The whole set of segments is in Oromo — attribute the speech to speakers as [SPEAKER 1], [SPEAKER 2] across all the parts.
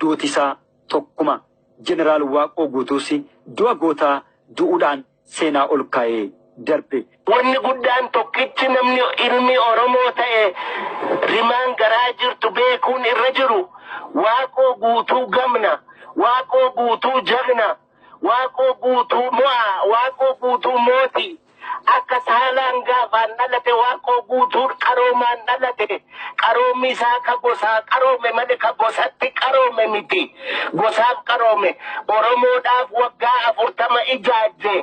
[SPEAKER 1] duutisaa tokkuma jeneraal Waaqoo Guutuusi du'a gootaa du'uudhaan seenaa ol kaa'ee darbe.
[SPEAKER 2] Wanni guddaan tokkichi namni ilmi Oromoo ta'e rimaan garaa jirtu beekuun irra jiru Waaqoo Guutuu gamna, Waaqoo Guutuu jagna, Waaqoo Guutuu mo'a, Waaqoo Guutuu mooti. Akka saalaan gaafaan dhalate Waaqoo Guutuun qaroomaan dhalate. Qaroomni isaa ka gosaa qaroome malee ka gosatti qaroome miti. Gosaaf qaroome Oromoodhaaf waggaa 40 ijaajje.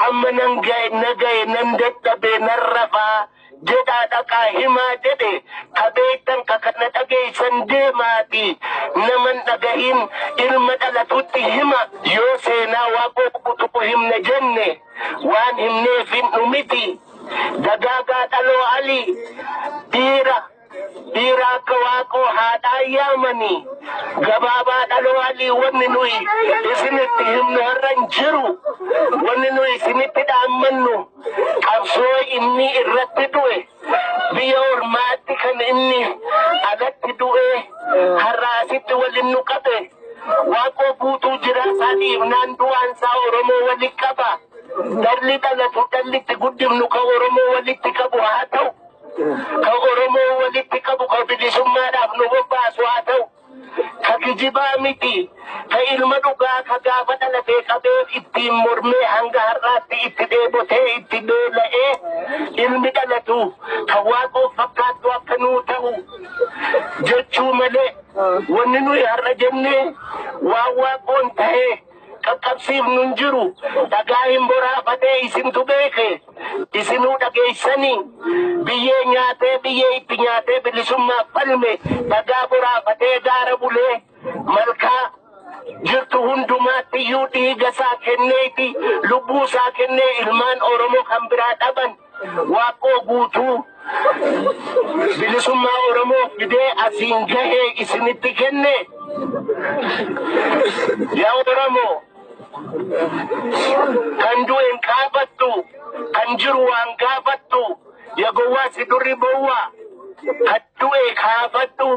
[SPEAKER 2] Amma nan gaye nan dadhabe nan rafaa jedhaa dhaqaa himaa jedhe kabeettan ka kana dhageessan deemaati. Naman dhagahin ilma dhalatutti hima yoo seenaa Waaqoo Guutuu himne jenne waan himneef hin dhumiti. Dagaagaa dhaloo Ali dhiira akka Waaqoo haadhaa yaamanii gabaabaa dhaloo Ali wanni nuyi isinitti himnu har'a hin jiru. Wanni nuyi isinitti dhaammannu qabsoo inni irratti du'e biyya ormaatti kan inni alatti du'e har'a asitti waliin nu qabe. Waaqoo Guutuu jiraataa dhiibnaan du'aansaa Oromoo waliin qaba. Dalli dhalatu dallitti guddifnu ka Oromoo walitti qabu haa ta'u. Ka Oromoo walitti qabu ka bilisummaadhaaf nu bobbaasu haa ta'u. Ka kijibaa miti. Ka ilma dhugaa ka gaafa dhalatee qabeef ittiin mormee hanga har'aatti itti dheebotee itti beela'ee ilmi dhalatu ka Waaqoo fakkaattu akka nuu ta'u jechuu malee wanni nuyi har'a jennee waan Waaqoon ta'ee qaqqabsiif nun jiru. Dhagaa hin boraafatee isintu beeke isinuu dhageessanii biyyee nyaatee biyyee itti nyaatee bilisummaa falme dhagaa boraafatee gaara bulee malkaa jirtu hundumaatti iyyuu dhiiga isaa kenneeti lubbuu isaa kennee ilmaan Oromoo kan biraa dhaban Waaqoo Guutuu bilisummaa Oromoo fidee asiin gahee isinitti kenne. Yaa Oromoo kan du'een kaafattu kan jiru waan gaafattu yaa gowwaa si durri bowwaa kan du'e kaafattu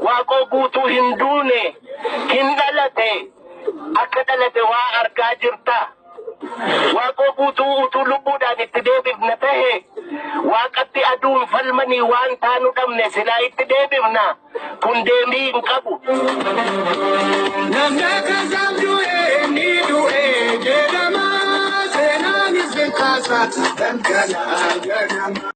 [SPEAKER 2] Waaqoo Guutuu hin duune hin dhalate akka dhalate waa argaa jirta. Waaqoo Guutuu utuu lubbuudhaan itti deebifna tahe Waaqatti aduun falmanii waan taanu dhabne silaa itti deebifna kun deembii hin qabu.
[SPEAKER 3] Namni kasaan du'e ni du'e jedhama seenaan isin kaasa dhangalaa ganama.